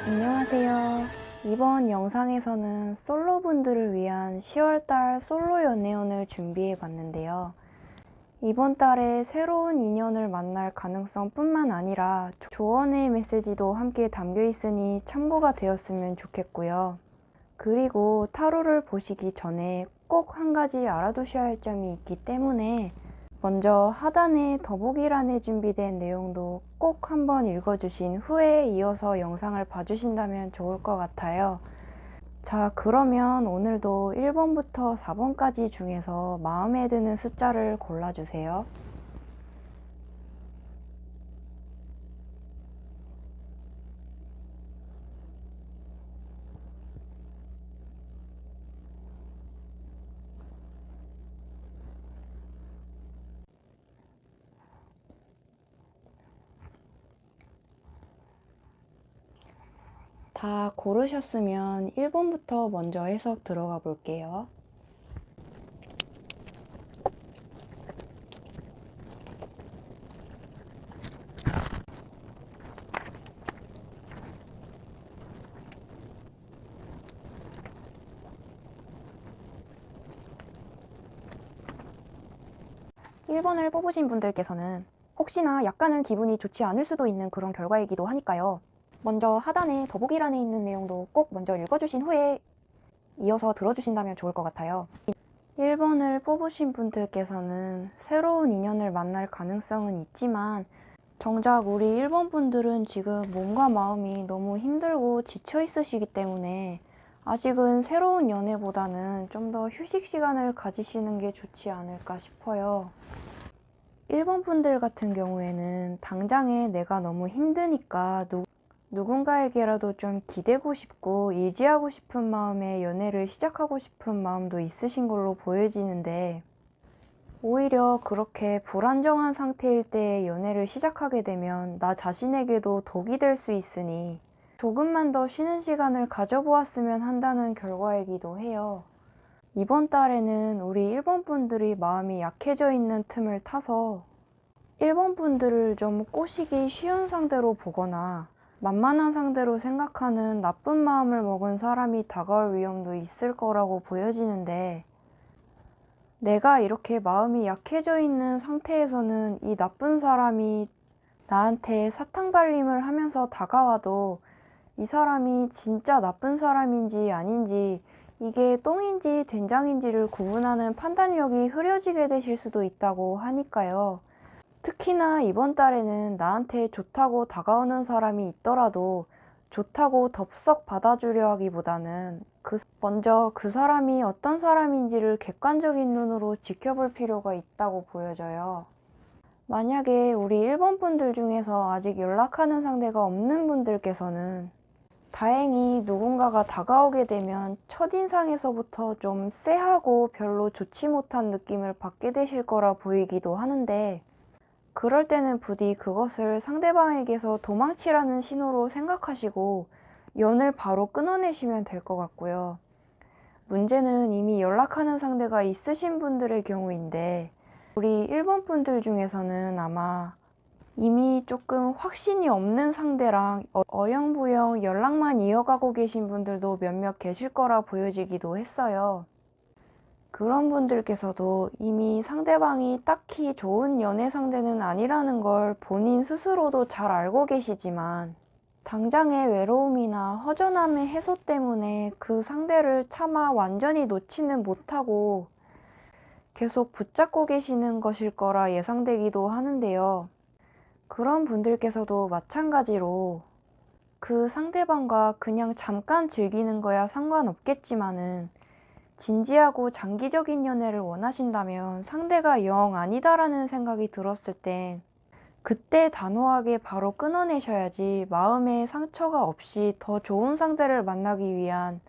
안녕하세요. 이번 영상에서는 솔로분들을 위한 10월달 솔로 연애운을 준비해 봤는데요. 이번 달에 새로운 인연을 만날 가능성 뿐만 아니라 조언의 메시지도 함께 담겨 있으니 참고가 되었으면 좋겠고요. 그리고 타로를 보시기 전에 꼭 한 가지 알아두셔야 할 점이 있기 때문에 먼저 하단에 더보기란에 준비된 내용도 꼭 한번 읽어주신 후에 이어서 영상을 봐주신다면 좋을 것 같아요. 자, 그러면 오늘도 1번부터 4번까지 중에서 마음에 드는 숫자를 골라주세요. 다 고르셨으면 1번부터 먼저 해석 들어가 볼게요. 1번을 뽑으신 분들께서는 혹시나 약간은 기분이 좋지 않을 수도 있는 그런 결과이기도 하니까요. 먼저 하단에 더보기란에 있는 내용도 꼭 먼저 읽어주신 후에 이어서 들어주신다면 좋을 것 같아요. 1번을 뽑으신 분들께서는 새로운 인연을 만날 가능성은 있지만 정작 우리 1번 분들은 지금 몸과 마음이 너무 힘들고 지쳐 있으시기 때문에 아직은 새로운 연애보다는 좀 더 휴식 시간을 가지시는 게 좋지 않을까 싶어요. 1번 분들 같은 경우에는 당장에 내가 너무 힘드니까 누군가에게라도 좀 기대고 싶고 의지하고 싶은 마음에 연애를 시작하고 싶은 마음도 있으신 걸로 보여지는데 오히려 그렇게 불안정한 상태일 때 연애를 시작하게 되면 나 자신에게도 독이 될 수 있으니 조금만 더 쉬는 시간을 가져보았으면 한다는 결과이기도 해요. 이번 달에는 우리 1번 분들이 마음이 약해져 있는 틈을 타서 1번 분들을 좀 꼬시기 쉬운 상대로 보거나 만만한 상대로 생각하는 나쁜 마음을 먹은 사람이 다가올 위험도 있을 거라고 보여지는데 내가 이렇게 마음이 약해져 있는 상태에서는 이 나쁜 사람이 나한테 사탕발림을 하면서 다가와도 이 사람이 진짜 나쁜 사람인지 아닌지 이게 똥인지 된장인지를 구분하는 판단력이 흐려지게 되실 수도 있다고 하니까요. 특히나 이번 달에는 나한테 좋다고 다가오는 사람이 있더라도 좋다고 덥석 받아주려 하기보다는 먼저 그 사람이 어떤 사람인지를 객관적인 눈으로 지켜볼 필요가 있다고 보여져요. 만약에 우리 1번 분들 중에서 아직 연락하는 상대가 없는 분들께서는 다행히 누군가가 다가오게 되면 첫인상에서부터 좀 쎄하고 별로 좋지 못한 느낌을 받게 되실 거라 보이기도 하는데 그럴 때는 부디 그것을 상대방에게서 도망치라는 신호로 생각하시고 연을 바로 끊어내시면 될 것 같고요. 문제는 이미 연락하는 상대가 있으신 분들의 경우인데 우리 1번 분들 중에서는 아마 이미 조금 확신이 없는 상대랑 어영부영 연락만 이어가고 계신 분들도 몇몇 계실 거라 보여지기도 했어요. 그런 분들께서도 이미 상대방이 딱히 좋은 연애 상대는 아니라는 걸 본인 스스로도 잘 알고 계시지만 당장의 외로움이나 허전함의 해소 때문에 그 상대를 차마 완전히 놓지는 못하고 계속 붙잡고 계시는 것일 거라 예상되기도 하는데요. 그런 분들께서도 마찬가지로 그 상대방과 그냥 잠깐 즐기는 거야 상관없겠지만은 진지하고 장기적인 연애를 원하신다면 상대가 영 아니다라는 생각이 들었을 땐 그때 단호하게 바로 끊어내셔야지 마음의 상처가 없이 더 좋은 상대를 만나기 위한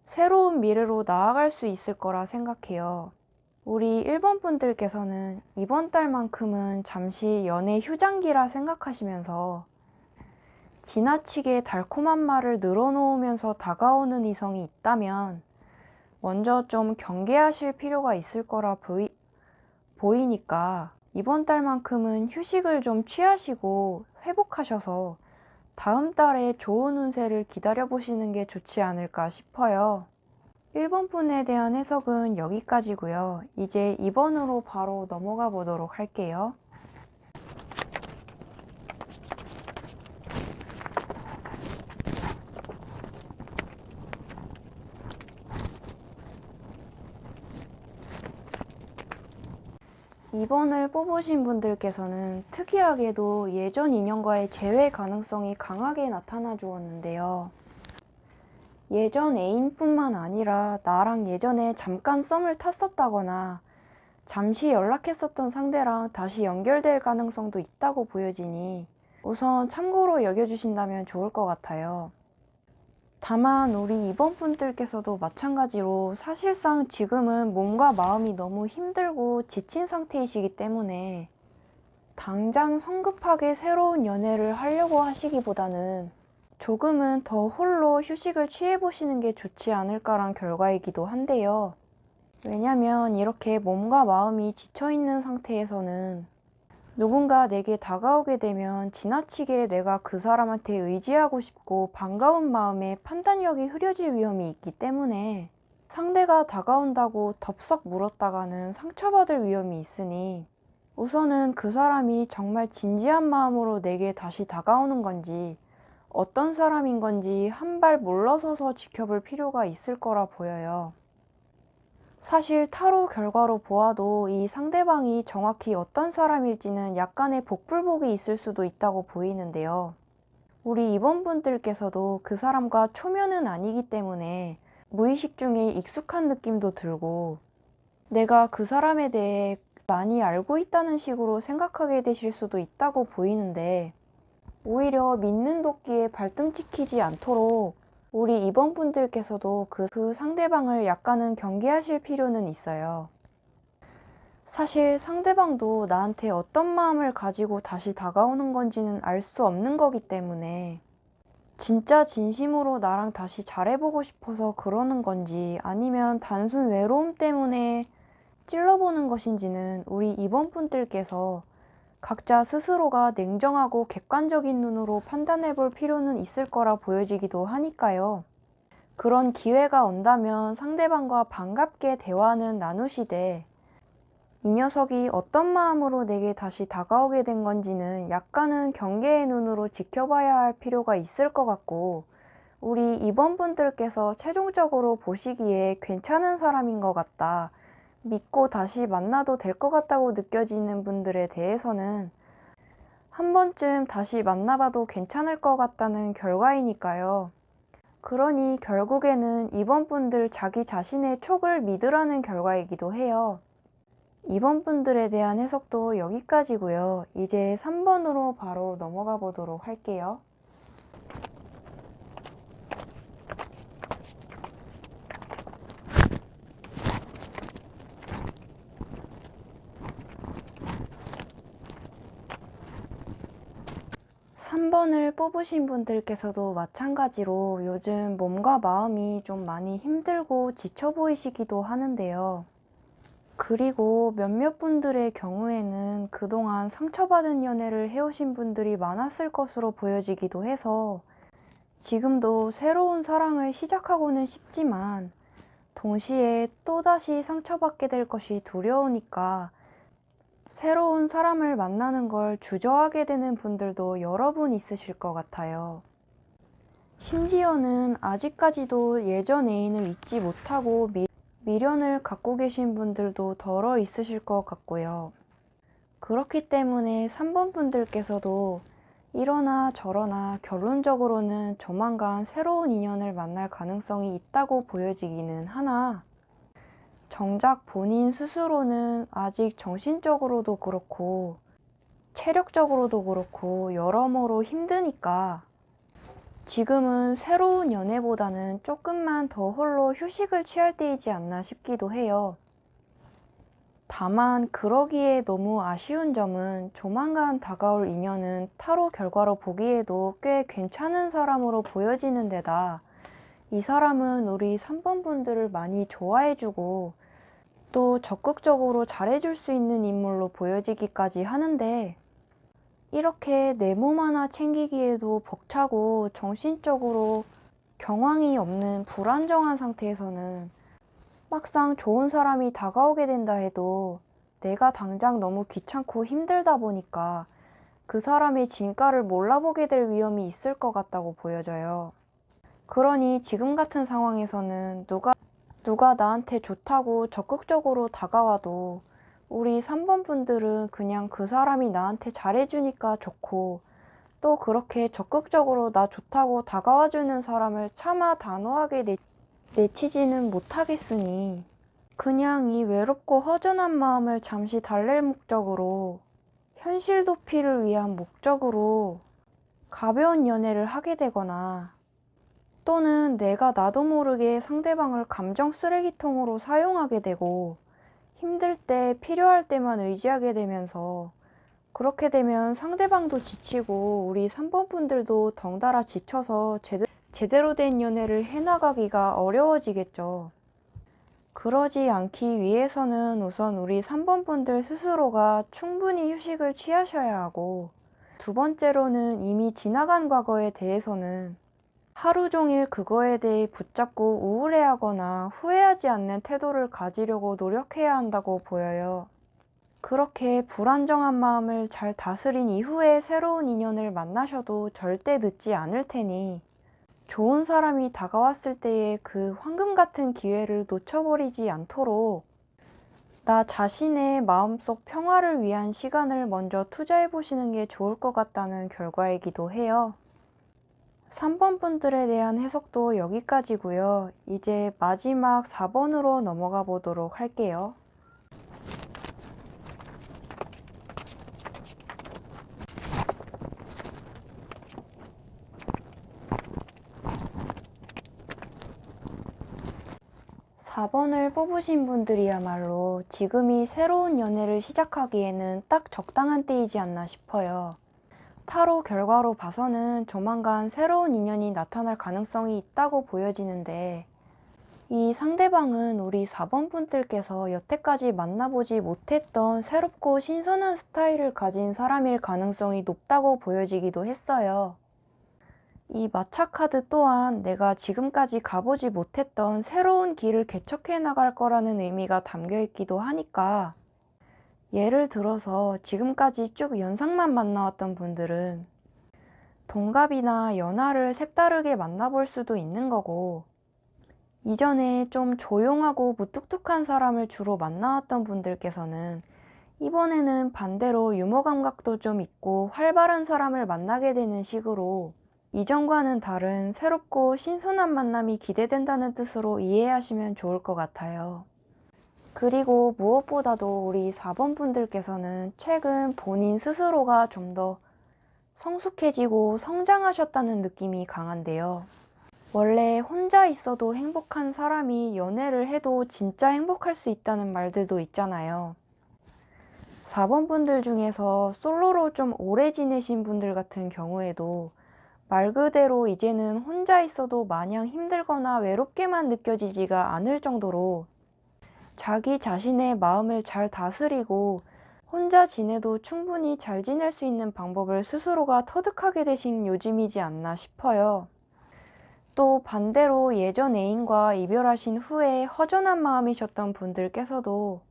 새로운 미래로 나아갈 수 있을 거라 생각해요. 우리 1번 분들께서는 이번 달만큼은 잠시 연애 휴장기라 생각하시면서 지나치게 달콤한 말을 늘어놓으면서 다가오는 이성이 있다면 먼저 좀 경계하실 필요가 있을 거라 보이니까 이번 달만큼은 휴식을 좀 취하시고 회복하셔서 다음 달에 좋은 운세를 기다려보시는 게 좋지 않을까 싶어요. 1번 분에 대한 해석은 여기까지고요. 이제 2번으로 바로 넘어가 보도록 할게요. 2번을 뽑으신 분들께서는 특이하게도 예전 인연과의 재회 가능성이 강하게 나타나 주었는데요. 예전 애인뿐만 아니라 나랑 예전에 잠깐 썸을 탔었다거나 잠시 연락했었던 상대랑 다시 연결될 가능성도 있다고 보여지니 우선 참고로 여겨주신다면 좋을 것 같아요. 다만 우리 이번 분들께서도 마찬가지로 사실상 지금은 몸과 마음이 너무 힘들고 지친 상태이시기 때문에 당장 성급하게 새로운 연애를 하려고 하시기보다는 조금은 더 홀로 휴식을 취해보시는 게 좋지 않을까란 결과이기도 한데요. 왜냐면 이렇게 몸과 마음이 지쳐있는 상태에서는 누군가 내게 다가오게 되면 지나치게 내가 그 사람한테 의지하고 싶고 반가운 마음에 판단력이 흐려질 위험이 있기 때문에 상대가 다가온다고 덥석 물었다가는 상처받을 위험이 있으니 우선은 그 사람이 정말 진지한 마음으로 내게 다시 다가오는 건지 어떤 사람인 건지 한 발 물러서서 지켜볼 필요가 있을 거라 보여요. 사실 타로 결과로 보아도 이 상대방이 정확히 어떤 사람일지는 약간의 복불복이 있을 수도 있다고 보이는데요. 우리 이번 분들께서도 그 사람과 초면은 아니기 때문에 무의식 중에 익숙한 느낌도 들고 내가 그 사람에 대해 많이 알고 있다는 식으로 생각하게 되실 수도 있다고 보이는데 오히려 믿는 도끼에 발등 찍히지 않도록 우리 이번 분들께서도 그 상대방을 약간은 경계하실 필요는 있어요. 사실 상대방도 나한테 어떤 마음을 가지고 다시 다가오는 건지는 알 수 없는 거기 때문에 진짜 진심으로 나랑 다시 잘해보고 싶어서 그러는 건지 아니면 단순 외로움 때문에 찔러보는 것인지는 우리 이번 분들께서 각자 스스로가 냉정하고 객관적인 눈으로 판단해 볼 필요는 있을 거라 보여지기도 하니까요. 그런 기회가 온다면 상대방과 반갑게 대화는 나누시되 이 녀석이 어떤 마음으로 내게 다시 다가오게 된 건지는 약간은 경계의 눈으로 지켜봐야 할 필요가 있을 것 같고 우리 이번 분들께서 최종적으로 보시기에 괜찮은 사람인 것 같다. 믿고 다시 만나도 될 것 같다고 느껴지는 분들에 대해서는 한 번쯤 다시 만나봐도 괜찮을 것 같다는 결과이니까요. 그러니 결국에는 이번 분들 자기 자신의 촉을 믿으라는 결과이기도 해요. 이번 분들에 대한 해석도 여기까지고요. 이제 3번으로 바로 넘어가 보도록 할게요. 3번을 뽑으신 분들께서도 마찬가지로 요즘 몸과 마음이 좀 많이 힘들고 지쳐 보이시기도 하는데요. 그리고 몇몇 분들의 경우에는 그동안 상처받은 연애를 해오신 분들이 많았을 것으로 보여지기도 해서 지금도 새로운 사랑을 시작하고는 싶지만 동시에 또다시 상처받게 될 것이 두려우니까 새로운 사람을 만나는 걸 주저하게 되는 분들도 여러 분 있으실 것 같아요. 심지어는 아직까지도 예전 애인을 잊지 못하고 미련을 갖고 계신 분들도 덜어 있으실 것 같고요. 그렇기 때문에 3번 분들께서도 이러나 저러나 결론적으로는 조만간 새로운 인연을 만날 가능성이 있다고 보여지기는 하나 정작 본인 스스로는 아직 정신적으로도 그렇고 체력적으로도 그렇고 여러모로 힘드니까 지금은 새로운 연애보다는 조금만 더 홀로 휴식을 취할 때이지 않나 싶기도 해요. 다만 그러기에 너무 아쉬운 점은 조만간 다가올 인연은 타로 결과로 보기에도 꽤 괜찮은 사람으로 보여지는 데다 이 사람은 우리 3번 분들을 많이 좋아해주고 또 적극적으로 잘해줄 수 있는 인물로 보여지기까지 하는데 이렇게 내 몸 하나 챙기기에도 벅차고 정신적으로 경황이 없는 불안정한 상태에서는 막상 좋은 사람이 다가오게 된다 해도 내가 당장 너무 귀찮고 힘들다 보니까 그 사람의 진가를 몰라보게 될 위험이 있을 것 같다고 보여져요. 그러니 지금 같은 상황에서는 누가 나한테 좋다고 적극적으로 다가와도 우리 3번 분들은 그냥 그 사람이 나한테 잘해주니까 좋고, 또 그렇게 적극적으로 나 좋다고 다가와주는 사람을 차마 단호하게 내치지는 못하겠으니 그냥 이 외롭고 허전한 마음을 잠시 달랠 목적으로, 현실 도피를 위한 목적으로 가벼운 연애를 하게 되거나, 또는 내가 나도 모르게 상대방을 감정 쓰레기통으로 사용하게 되고 힘들 때 필요할 때만 의지하게 되면서, 그렇게 되면 상대방도 지치고 우리 3번 분들도 덩달아 지쳐서 제대로 된 연애를 해나가기가 어려워지겠죠. 그러지 않기 위해서는 우선 우리 3번 분들 스스로가 충분히 휴식을 취하셔야 하고, 두 번째로는 이미 지나간 과거에 대해서는 하루 종일 그거에 대해 붙잡고 우울해하거나 후회하지 않는 태도를 가지려고 노력해야 한다고 보여요. 그렇게 불안정한 마음을 잘 다스린 이후에 새로운 인연을 만나셔도 절대 늦지 않을 테니, 좋은 사람이 다가왔을 때의 그 황금 같은 기회를 놓쳐버리지 않도록 나 자신의 마음속 평화를 위한 시간을 먼저 투자해 보시는 게 좋을 것 같다는 결과이기도 해요. 3번 분들에 대한 해석도 여기까지고요. 이제 마지막 4번으로 넘어가 보도록 할게요. 4번을 뽑으신 분들이야말로 지금이 새로운 연애를 시작하기에는 딱 적당한 때이지 않나 싶어요. 타로 결과로 봐서는 조만간 새로운 인연이 나타날 가능성이 있다고 보여지는데, 이 상대방은 우리 4번 분들께서 여태까지 만나보지 못했던 새롭고 신선한 스타일을 가진 사람일 가능성이 높다고 보여지기도 했어요. 이 마차 카드 또한 내가 지금까지 가보지 못했던 새로운 길을 개척해 나갈 거라는 의미가 담겨 있기도 하니까, 예를 들어서 지금까지 쭉 연상만 만나왔던 분들은 동갑이나 연하를 색다르게 만나볼 수도 있는 거고, 이전에 좀 조용하고 무뚝뚝한 사람을 주로 만나왔던 분들께서는 이번에는 반대로 유머 감각도 좀 있고 활발한 사람을 만나게 되는 식으로 이전과는 다른 새롭고 신선한 만남이 기대된다는 뜻으로 이해하시면 좋을 것 같아요. 그리고 무엇보다도 우리 4번 분들께서는 최근 본인 스스로가 좀 더 성숙해지고 성장하셨다는 느낌이 강한데요. 원래 혼자 있어도 행복한 사람이 연애를 해도 진짜 행복할 수 있다는 말들도 있잖아요. 4번 분들 중에서 솔로로 좀 오래 지내신 분들 같은 경우에도 말 그대로 이제는 혼자 있어도 마냥 힘들거나 외롭게만 느껴지지가 않을 정도로 자기 자신의 마음을 잘 다스리고 혼자 지내도 충분히 잘 지낼 수 있는 방법을 스스로가 터득하게 되신 요즘이지 않나 싶어요. 또 반대로 예전 애인과 이별하신 후에 허전한 마음이셨던 분들께서도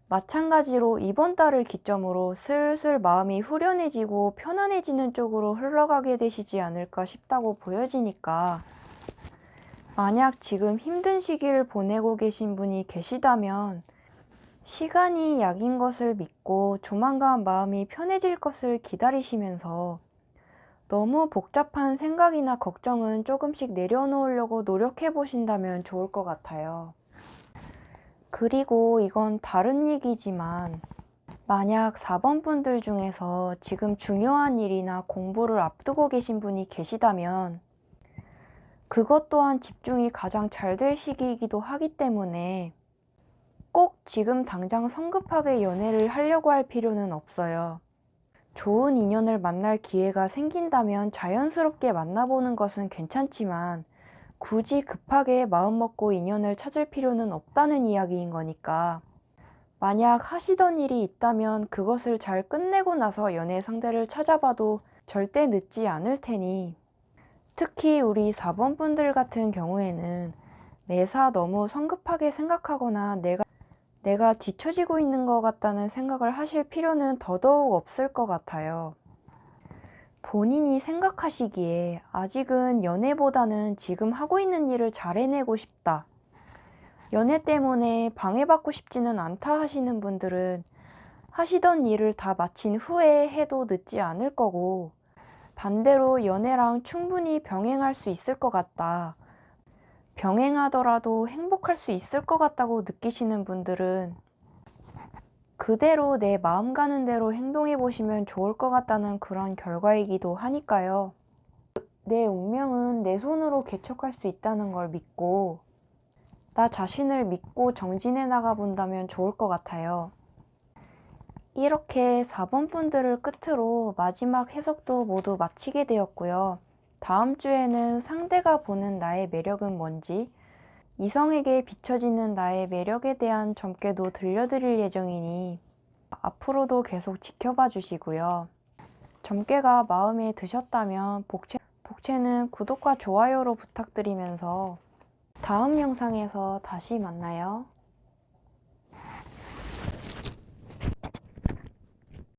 마찬가지로 이번 달을 기점으로 슬슬 마음이 후련해지고 편안해지는 쪽으로 흘러가게 되시지 않을까 싶다고 보여지니까, 만약 지금 힘든 시기를 보내고 계신 분이 계시다면 시간이 약인 것을 믿고 조만간 마음이 편해질 것을 기다리시면서 너무 복잡한 생각이나 걱정은 조금씩 내려놓으려고 노력해 보신다면 좋을 것 같아요. 그리고 이건 다른 얘기지만, 만약 4번 분들 중에서 지금 중요한 일이나 공부를 앞두고 계신 분이 계시다면 그것 또한 집중이 가장 잘 될 시기이기도 하기 때문에 꼭 지금 당장 성급하게 연애를 하려고 할 필요는 없어요. 좋은 인연을 만날 기회가 생긴다면 자연스럽게 만나보는 것은 괜찮지만, 굳이 급하게 마음먹고 인연을 찾을 필요는 없다는 이야기인 거니까, 만약 하시던 일이 있다면 그것을 잘 끝내고 나서 연애 상대를 찾아봐도 절대 늦지 않을 테니, 특히 우리 4번 분들 같은 경우에는 매사 너무 성급하게 생각하거나 내가 뒤처지고 있는 것 같다는 생각을 하실 필요는 더더욱 없을 것 같아요. 본인이 생각하시기에 아직은 연애보다는 지금 하고 있는 일을 잘 해내고 싶다, 연애 때문에 방해받고 싶지는 않다 하시는 분들은 하시던 일을 다 마친 후에 해도 늦지 않을 거고, 반대로 연애랑 충분히 병행할 수 있을 것 같다, 병행하더라도 행복할 수 있을 것 같다고 느끼시는 분들은 그대로 내 마음 가는 대로 행동해 보시면 좋을 것 같다는 그런 결과이기도 하니까요. 내 운명은 내 손으로 개척할 수 있다는 걸 믿고 나 자신을 믿고 정진해 나가 본다면 좋을 것 같아요. 이렇게 4번 분들을 끝으로 마지막 해석도 모두 마치게 되었고요. 다음 주에는 상대가 보는 나의 매력은 뭔지, 이성에게 비춰지는 나의 매력에 대한 점괘도 들려드릴 예정이니 앞으로도 계속 지켜봐 주시고요. 점괘가 마음에 드셨다면 복채는 구독과 좋아요로 부탁드리면서 다음 영상에서 다시 만나요.